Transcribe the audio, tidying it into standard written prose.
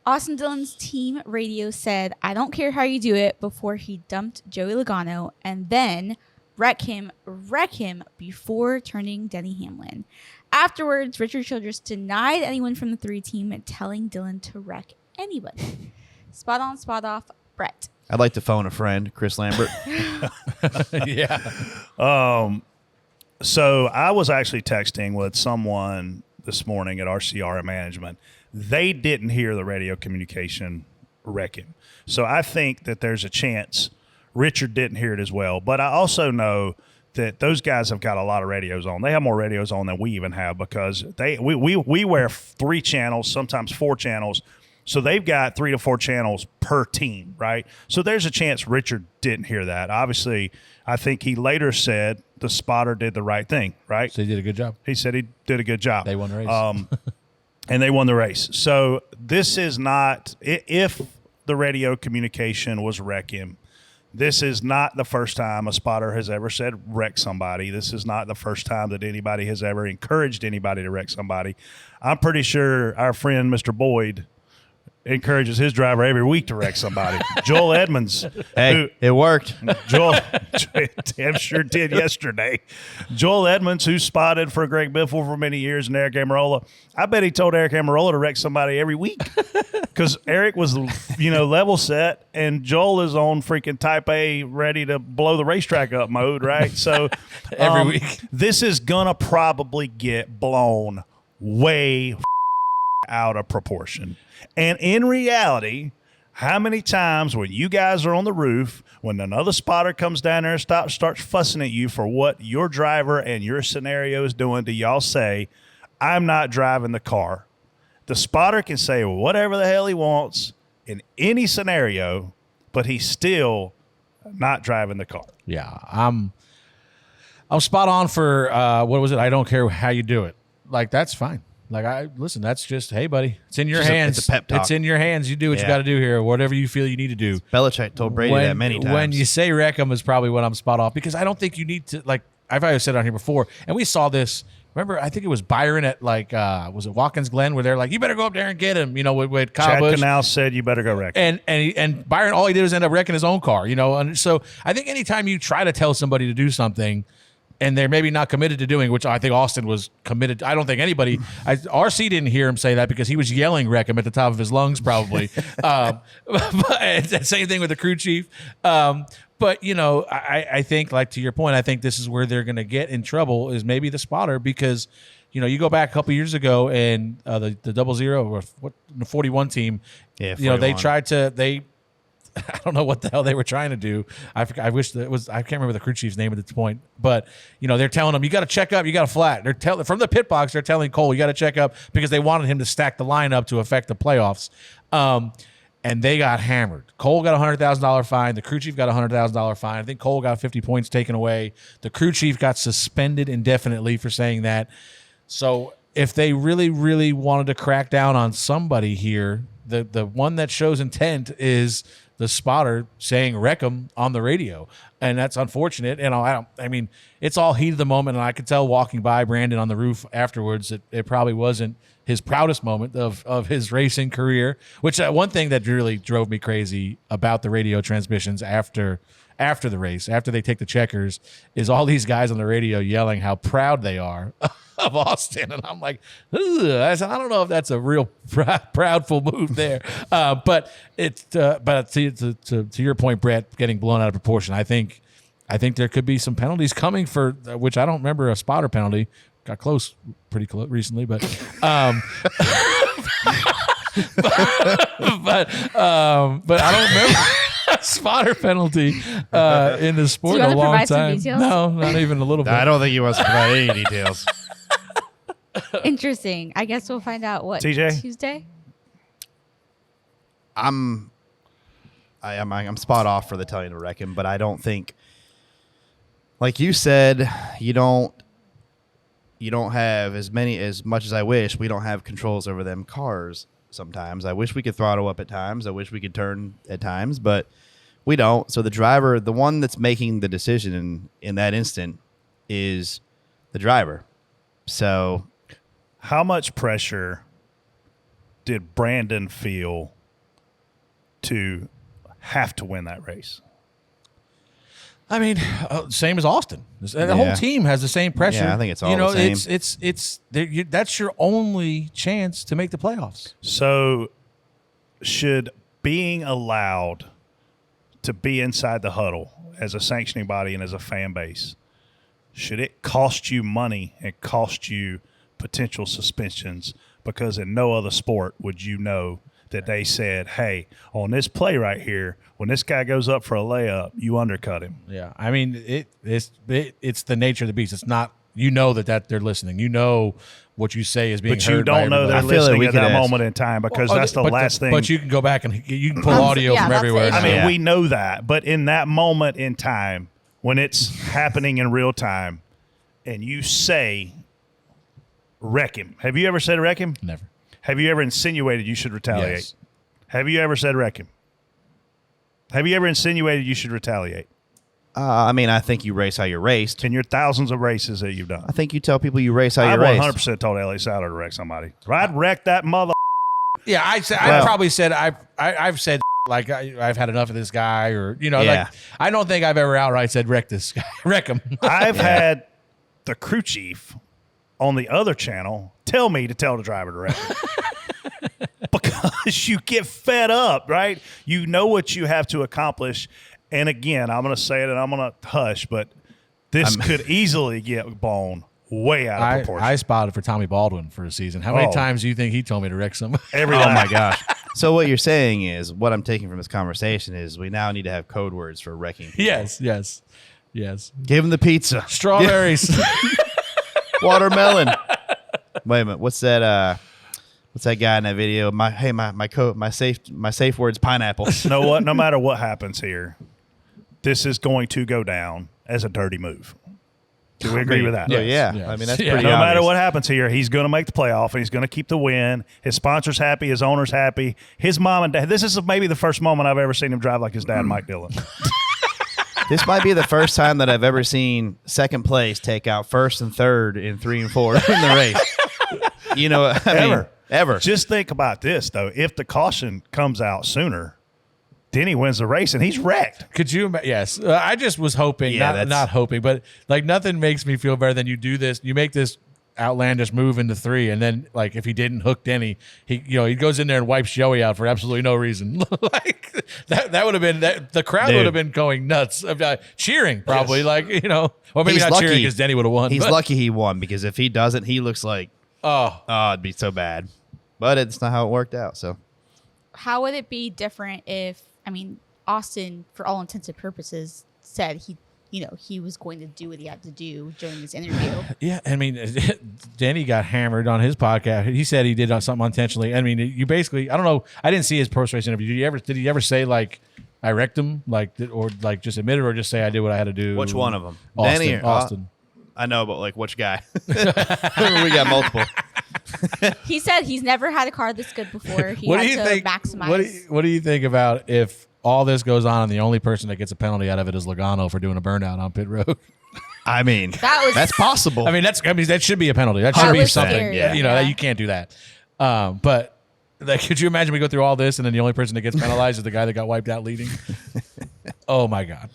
Austin Dillon's team radio said, "I don't care how you do it," before he dumped Joey Logano and then wreck him before turning Denny Hamlin. Afterwards, Richard Childress denied anyone from the 3 team telling Dillon to wreck anybody. Spot on, spot off, Brett. I'd like to phone a friend, Chris Lambert. Yeah. So I was actually texting with someone this morning at RCR Management. They didn't hear the radio communication wreck him. So I think that there's a chance Richard didn't hear it as well. But I also know that those guys have got a lot of radios on. They have more radios on than we even have because we wear 3 channels, sometimes 4 channels. So they've got 3 to 4 channels per team, right? So there's a chance Richard didn't hear that. Obviously, I think he later said the spotter did the right thing, right? So he did a good job. He said he did a good job. They won the race. And they won the race. So this is not – if the radio communication was wreck him, this is not the first time a spotter has ever said wreck somebody. This is not the first time that anybody has ever encouraged anybody to wreck somebody. I'm pretty sure our friend Mr. Boyd encourages his driver every week to wreck somebody. Joel Edmonds. Hey, it worked. Joel, I'm sure did yesterday. Joel Edmonds, who spotted for Greg Biffle for many years and Eric Amarola, I bet he told Eric Amarola to wreck somebody every week because Eric was, level set and Joel is on freaking Type A ready to blow the racetrack up mode, right? So Every week. This is going to probably get blown way out of proportion. And in reality, how many times when you guys are on the roof, when another spotter comes down there and starts fussing at you for what your driver and your scenario is doing, do y'all say, I'm not driving the car? The spotter can say whatever the hell he wants in any scenario, but he's still not driving the car. Yeah, I'm spot on for what was it? I don't care how you do it. Like, that's fine. Like, listen, that's just, hey, buddy, it's in your hands. It's a pep talk. It's in your hands. You do what you got to do here, whatever you feel you need to do. Belichick told Brady that many times. When you say wreck 'em is probably when I'm spot off, because I don't think you need to, like, I've always said on here before, and we saw this. Remember, I think it was Byron at, was it Watkins Glen, where they're like, you better go up there and get him, with Kyle Chad Busch. Canal said you better go wreck him. And Byron, all he did was end up wrecking his own car, And so I think anytime you try to tell somebody to do something, and they're maybe not committed to doing, which I think Austin was committed. I don't think anybody, RC didn't hear him say that because he was yelling wreck him at the top of his lungs probably. But same thing with the crew chief. But, I think, like, to your point, I think this is where they're going to get in trouble is maybe the spotter because, you go back a couple years ago and the 00 or the 41 team, Yeah, 41. They tried to, I don't know what the hell they were trying to do. I wish that it was. I can't remember the crew chief's name at this point, but they're telling him you got to check up, you got to flat. They're from the pit box. They're telling Cole you got to check up because they wanted him to stack the lineup to affect the playoffs, and they got hammered. Cole got a $100,000 fine. The crew chief got a $100,000 fine. I think Cole got 50 points taken away. The crew chief got suspended indefinitely for saying that. So if they really, really wanted to crack down on somebody here, the one that shows intent is the spotter saying wreck 'em on the radio. And that's unfortunate. I mean, it's all heat of the moment. And I could tell walking by Brandon on the roof afterwards that it probably wasn't his proudest moment of his racing career, which one thing that really drove me crazy about the radio transmissions after the race, after they take the checkers, is all these guys on the radio yelling how proud they are of Austin. And I'm like, I don't know if that's a real proudful move there. But to your point, Brett, getting blown out of proportion, I think there could be some penalties coming for which I don't remember a spotter penalty. Got pretty close recently, but but I don't remember a spotter penalty in the sport in a long time. No, not even a little bit. I don't think he wants to provide any details. Interesting. I guess we'll find out TJ? Tuesday. I'm spot off for the telling to wreck him, but I don't think, like you said, you don't have as much as I wish. We don't have controls over them cars sometimes. I wish we could throttle up at times. I wish we could turn at times, but we don't. So the driver, the one that's making the decision in that instant, is the driver. So how much pressure did Brandon feel to have to win that race? I mean, same as Austin. The whole team has the same pressure. Yeah, I think it's all the same. It's that's your only chance to make the playoffs. So, should being allowed to be inside the huddle as a sanctioning body and as a fan base, should it cost you money and cost you potential suspensions? Because in no other sport would you know that they said, hey, on this play right here, when this guy goes up for a layup, you undercut him. Yeah, I mean, it's the nature of the beast. It's not, that they're listening. You know what you say is being But heard you by don't know they're everybody. listening at that moment in time because that's the last thing. But you can go back and you can pull audio yeah, from that's everywhere. it. now. I mean, Yeah. we know that. But in that moment in time, when it's happening in real time, and you say, wreck him. Have you ever said wreck him? Never. Have you ever insinuated you should retaliate? Yes. Have you ever said wreck him? Have you ever insinuated you should retaliate? I mean, I think you race how you're raced. In your thousands of races that you've done. I think you tell people you race how I've you're raced. 100% told Ellie Saller to wreck somebody. I'd wreck that mother. Yeah, I probably said I've said like I've had enough of this guy, or Yeah. like I don't think I've ever outright said wreck this guy, wreck him. I've had the crew chief on the other channel tell me to tell the driver to wreck him. Because you get fed up, right? You know what you have to accomplish. And again, I'm going to say it and I'm going to hush, but this could easily get blown way out of proportion. I spotted for Tommy Baldwin for a season. How many times do you think he told me to wreck somebody? Every Oh time. my gosh. So what you're saying is, what I'm taking from this conversation is, we now need to have code words for wrecking people. Yes. Give him the pizza. Strawberries. Watermelon. Wait a minute. What's that? What's that guy in that video? My safe word's pineapple. You know what? No matter what happens here, this is going to go down as a dirty move. Do we agree with that? Oh, yeah. Yes. I mean, that's Yeah. pretty No obvious. matter what happens here, he's going to make the playoff and he's going to keep the win. His sponsor's happy. His owner's happy. His mom and dad. This is maybe the first moment I've ever seen him drive like his dad, Mike Dillon. This might be the first time that I've ever seen second place take out first and third in 3 and 4 in the race. You know, ever. Just think about this, though. If the caution comes out sooner, Denny wins the race and he's wrecked. Could you? Yes. I just was hoping, Yeah, not hoping, but like nothing makes me feel better than you do this. You make this outlandish move into 3, and then like if he didn't hook Denny, he goes in there and wipes Joey out for absolutely no reason. Like that would have been the crowd would have been going nuts, cheering probably. Yes. Like or maybe He's not lucky. cheering because Denny would have won. He's but- lucky he won, because if he doesn't, he looks like, Oh, it'd be so bad. But it's not how it worked out. So How would it be different if, Austin, for all intents and purposes, said he was going to do what he had to do during this interview? yeah. I mean, Denny got hammered on his podcast. He said he did something unintentionally. I mean, you basically, I don't know. I didn't see his post-race interview. Did he ever say like, I wrecked him, or like just admit it, or just say I did what I had to do? which one of them? Austin. Denny or Austin. I know, but like which guy? We got multiple. He said he's never had a car this good before. He What had do you to think? maximize. What do you think about if all this goes on and the only person that gets a penalty out of it is Logano for doing a burnout on pit road? I mean, That was- that's possible. I mean, that should be a penalty. That should That be was something. scary, Yeah. yeah. You can't do that. But like, could you imagine we go through all this and then the only person that gets penalized is the guy that got wiped out leading? Oh my God.